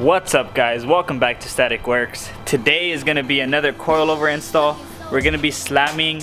What's up guys, welcome back to Static Works. Today is going to be another coilover install. We're going to be slamming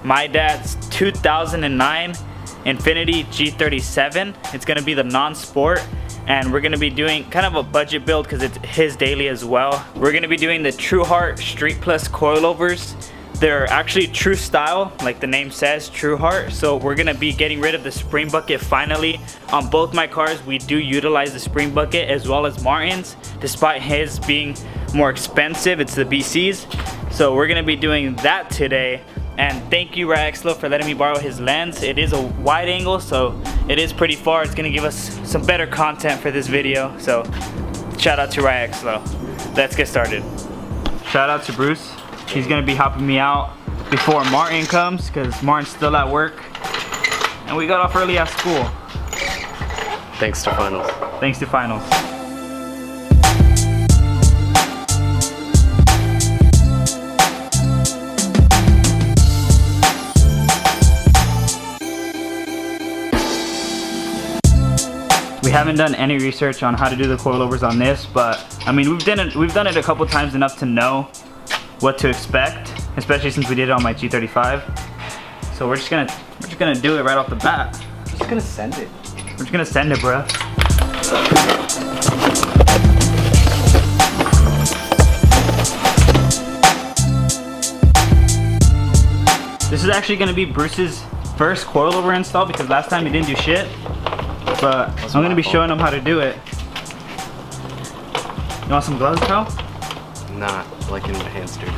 my dad's 2009 Infiniti G37. It's going to be the non-sport, and we're going to be doing kind of a budget build because it's his daily as well. We're going to be doing the Truhart StreetPlus Coilovers. They're actually true style, like the name says, Truhart. So we're gonna be getting rid of the spring bucket finally. On both my cars, we do utilize the spring bucket as well as Martin's. Despite his being more expensive, it's the BC's. So we're gonna be doing that today. And thank you, Ryexlo, for letting me borrow his lens. It is a wide angle, so it is pretty far. It's gonna give us some better content for this video. So shout out to Ryexlo. Let's get started. Shout out to Bruce. He's gonna be helping me out before Martin comes because Martin's still at work. And we got off early at school. Thanks to finals. Thanks to finals. We haven't done any research on how to do the coilovers on this, but I mean we've done it a couple times enough to know what to expect, especially since we did it on my G35. So we're just gonna do it right off the bat. We're just gonna send it. We're just gonna send it, bruh. This is actually gonna be Bruce's first coilover install because last time he didn't do shit. But I'm gonna be showing him how to do it. You want some gloves, pal? Nah, I like getting my hands dirty.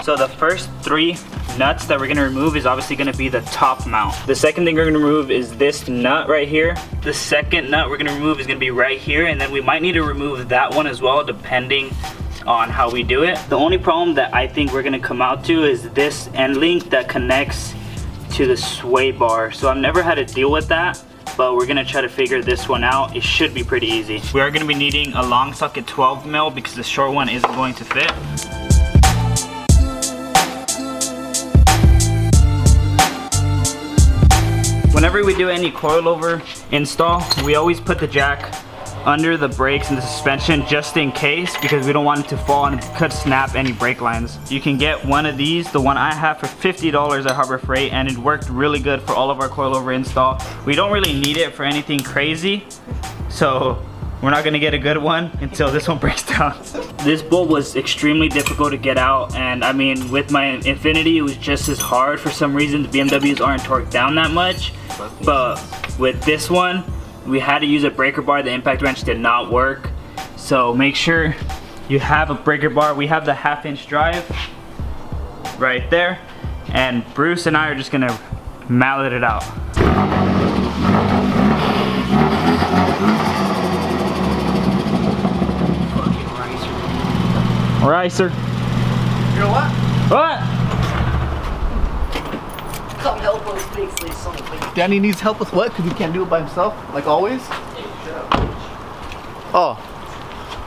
So the first 3 nuts that we're gonna remove is obviously gonna be the top mount. The second thing we're gonna remove is this nut right here. The second nut we're gonna remove is gonna be right here, and then we might need to remove that one as well depending on how we do it. The only problem that I think we're gonna come out to is this end link that connects to the sway bar. So I've never had to deal with that, but we're gonna try to figure this one out. It should be pretty easy. We are gonna be needing a long socket 12 mil because the short one isn't going to fit. Whenever we do any coilover install, we always put the jack under the brakes and the suspension just in case, because we don't want it to fall and it could snap any brake lines. You can get one of these, the one I have, for $50 at Harbor Freight, and it worked really good for all of our coilover install. We don't really need it for anything crazy, so we're not gonna get a good one until this one breaks down. This bolt was extremely difficult to get out, and I mean with my Infiniti it was just as hard. For some reason the BMWs aren't torqued down that much, but with this one we had to use a breaker bar. The impact wrench did not work, so make sure you have a breaker bar. We have the 1/2-inch drive right there, and Bruce and I are just gonna mallet it out. Ricer. You know what? What? Come help us fix this something. Danny needs help with what? Because he can't do it by himself, like always? Oh.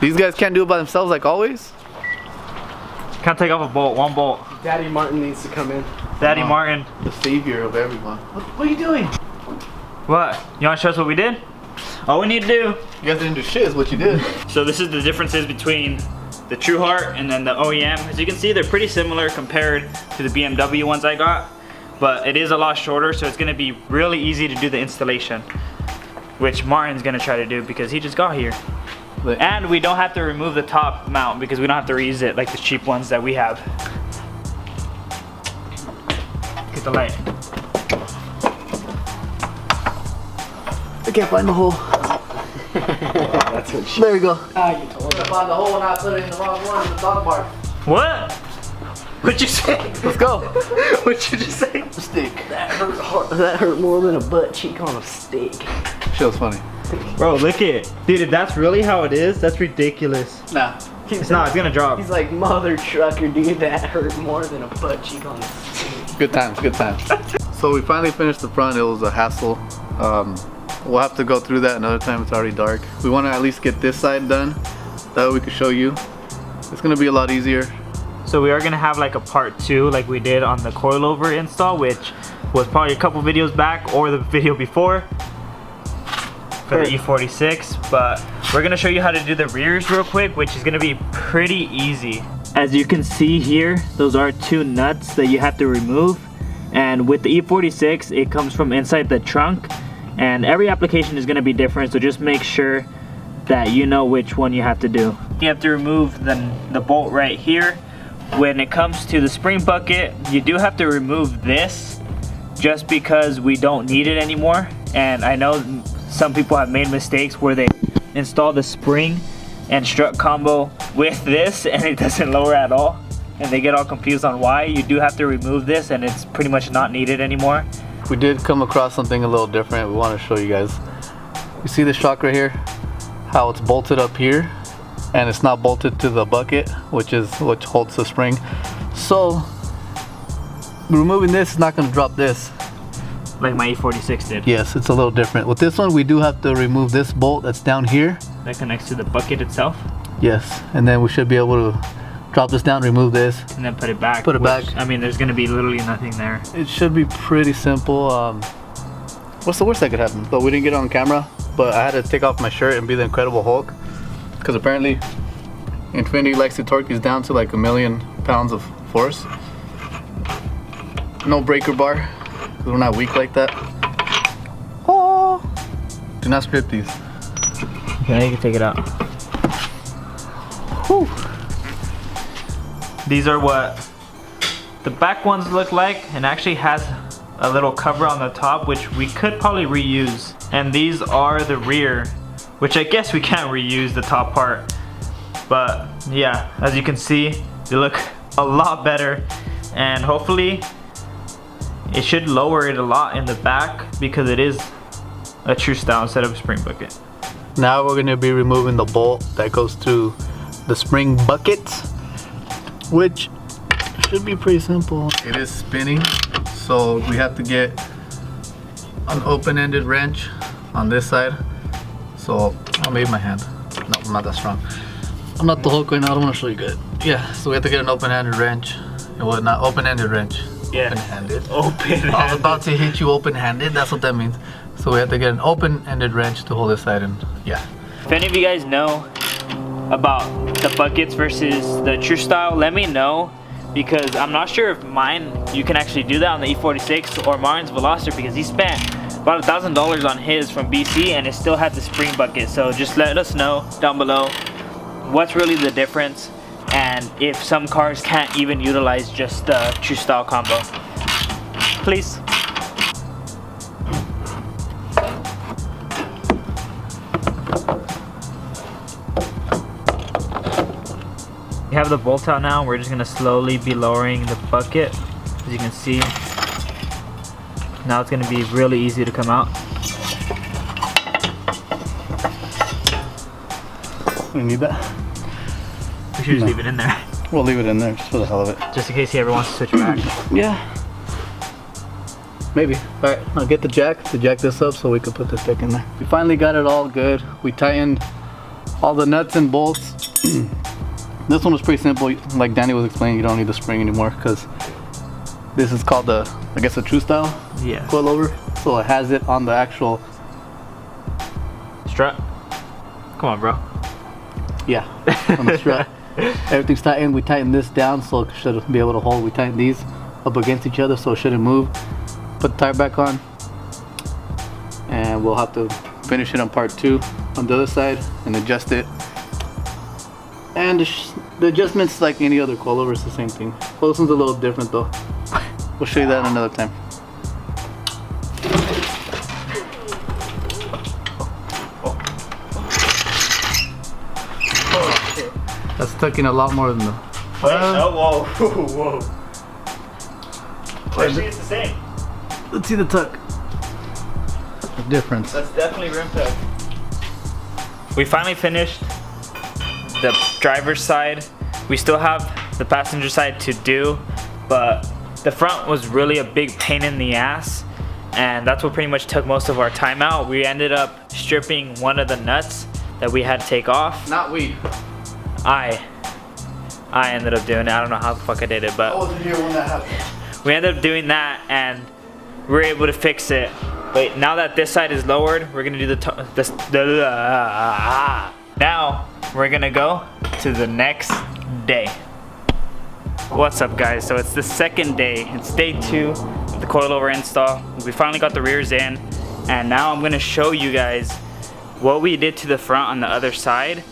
These guys can't do it by themselves like always? Can't take off a bolt, one bolt. Daddy Martin needs to come in. Daddy Martin. The savior of everyone. What are you doing? What? You want to show us what we did? All we need to do. You guys didn't do shit is what you did. So this is the differences between the Truhart and then the OEM. As you can see, they're pretty similar compared to the BMW ones I got, but it is a lot shorter, so it's gonna be really easy to do the installation, which Martin's gonna try to do because he just got here. And we don't have to remove the top mount because we don't have to reuse it like the cheap ones that we have. Get the light. I can't find the hole. That's what she... There we go. Ah, you told I found the hole and I put it in the wrong one, the dog bark. What? What'd you say? Let's go. What'd you just say? Stick. That hurt hard. That hurt more than a butt cheek on a stick. Shit was funny. Bro, look it. Dude, if that's really how it is, that's ridiculous. Nah. It's not, it's gonna drop. He's like, mother trucker, dude, that hurt more than a butt cheek on a stick. Good times, good times. So we finally finished the front. It was a hassle. We'll have to go through that another time. It's already dark. We want to at least get this side done. That way we can show you. It's gonna be a lot easier. So we are gonna have like a part 2 like we did on the coilover install, which was probably a couple videos back or the video before. for the E46, but we're gonna show you how to do the rears real quick, which is gonna be pretty easy. As you can see here, those are 2 nuts that you have to remove, and with the E46 it comes from inside the trunk, and every application is gonna be different, so just make sure that you know which one you have to do. You have to remove the bolt right here. When it comes to the spring bucket, you do have to remove this just because we don't need it anymore. And I know some people have made mistakes where they install the spring and strut combo with this and it doesn't lower at all, and they get all confused on why. You do have to remove this and it's pretty much not needed anymore. We did come across something a little different. We want to show you guys. You see this shock right here? How it's bolted up here and it's not bolted to the bucket, which holds the spring. So removing this is not going to drop this like my E46 did. Yes, it's a little different. With this one we do have to remove this bolt that's down here that connects to the bucket itself. Yes, and then we should be able to drop this down, remove this, and then put it back. Back. I mean, there's gonna be literally nothing there. It should be pretty simple. What's the worst that could happen? But we didn't get it on camera, but I had to take off my shirt and be the Incredible Hulk, because apparently Infiniti likes to torque these down to like 1,000,000 pounds of force. No breaker bar, because we're not weak like that. Oh! Do not strip these. Okay, you can take it out. Whew. These are what the back ones look like, and actually has a little cover on the top, which we could probably reuse. And these are the rear, which I guess we can't reuse the top part. But yeah, as you can see, they look a lot better, and hopefully it should lower it a lot in the back because it is a true style instead of a spring bucket. Now we're going to be removing the bolt that goes through the spring bucket, which should be pretty simple. It is spinning, so we have to get an open-ended wrench on this side. So I'll move my hand. No, I'm not that strong. I'm not the Hulk right now. I don't want to show you good. Yeah, so we have to get an open-handed wrench. Well, not open-ended wrench. Yeah. Open-handed. Open-handed. I was about to hit you open-handed. That's what that means. So we have to get an open-ended wrench to hold this side, and yeah. If any of you guys know about the buckets versus the true style, let me know, because I'm not sure if mine, you can actually do that on the E46 or Martin's Veloster, because he spent about $1,000 on his from BC and it still had the spring bucket. So just let us know down below what's really the difference, and if some cars can't even utilize just the true style combo. Please. We have the bolt out now. We're just gonna slowly be lowering the bucket. As you can see, now it's gonna be really easy to come out. We need that? We should just leave it in there. We'll leave it in there just for the hell of it. Just in case he ever wants to switch back. Yeah. Maybe. Alright, I'll get the jack to jack this up so we can put this back in there. We finally got it all good. We tightened all the nuts and bolts. This one was pretty simple. Like Danny was explaining, you don't need the spring anymore because this is called the, I guess, the true style coilover. So it has it on the actual strut. Come on, bro. Yeah, on the strut. Everything's tightened. We tightened this down so it should be able to hold. We tightened these up against each other so it shouldn't move. Put the tire back on, and we'll have to finish it on part 2 on the other side and adjust it. And the adjustments, like any other coilover, is the same thing. Well, this one's a little different though. We'll show you that another time. That's tucking a lot more than the... Wait, no, whoa. Actually, it's the same. Let's see the tuck. The difference. That's definitely rim tuck. We finally finished the driver's side. We still have the passenger side to do, but the front was really a big pain in the ass, and that's what pretty much took most of our time out. We ended up stripping one of the nuts that we had to take off. Not we. I ended up doing it. I don't know how the fuck I did it, but I wasn't here when that happened. we ended up doing that, and we were able to fix it. Wait, now that this side is lowered, we're gonna do now we're gonna go to the next day. What's up, guys? So it's the second day. It's day 2 of the coilover install. We finally got the rears in, and now I'm gonna show you guys what we did to the front on the other side,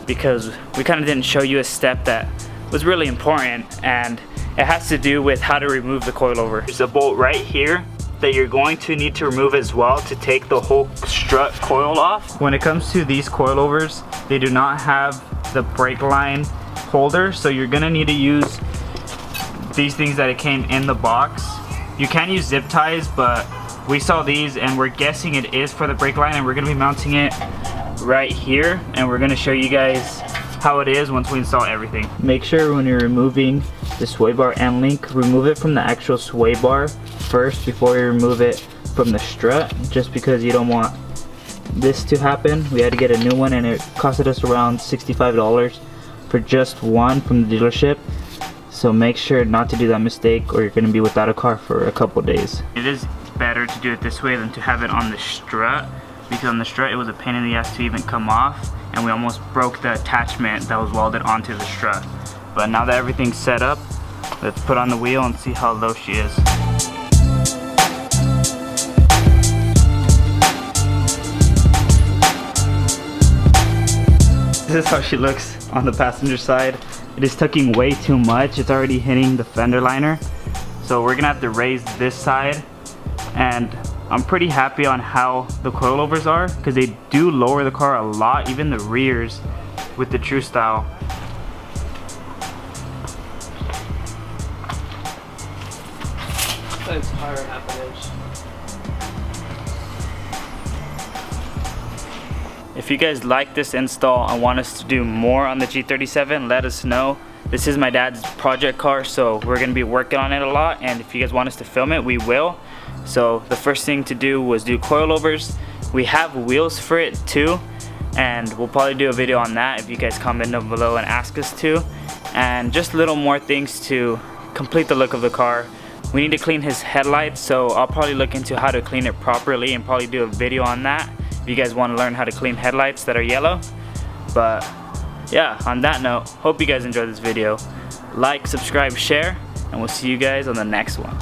because we kind of didn't show you a step that was really important, and it has to do with how to remove the coilover. There's a bolt right here that you're going to need to remove as well to take the whole strut coil off. When it comes to these coilovers, they do not have the brake line holder, so you're gonna need to use these things that it came in the box. You can use zip ties, but we saw these and we're guessing it is for the brake line, and we're gonna be mounting it right here, and we're gonna show you guys how it is once we install everything. Make sure when you're removing the sway bar end link, remove it from the actual sway bar first before you remove it from the strut, just because you don't want this to happen. We had to get a new one and it costed us around $65 for just one from the dealership. So make sure not to do that mistake, or you're going to be without a car for a couple days. It is better to do it this way than to have it on the strut, because on the strut it was a pain in the ass to even come off, and we almost broke the attachment that was welded onto the strut. But now that everything's set up, let's put on the wheel and see how low she is. This is how she looks on the passenger side. It is tucking way too much. It's already hitting the fender liner. So we're gonna have to raise this side, and I'm pretty happy on how the coilovers are, because they do lower the car a lot, even the rears with the True style. It's higher half an inch. If you guys like this install and want us to do more on the G37, let us know. This is my dad's project car, so we're gonna be working on it a lot, and if you guys want us to film it, we will. So the first thing to do was do coilovers. We have wheels for it too, and we'll probably do a video on that if you guys comment down below and ask us to. And just little more things to complete the look of the car. We need to clean his headlights, so I'll probably look into how to clean it properly and probably do a video on that if you guys want to learn how to clean headlights that are yellow. But yeah, on that note, hope you guys enjoyed this video. Like, subscribe, share, and we'll see you guys on the next one.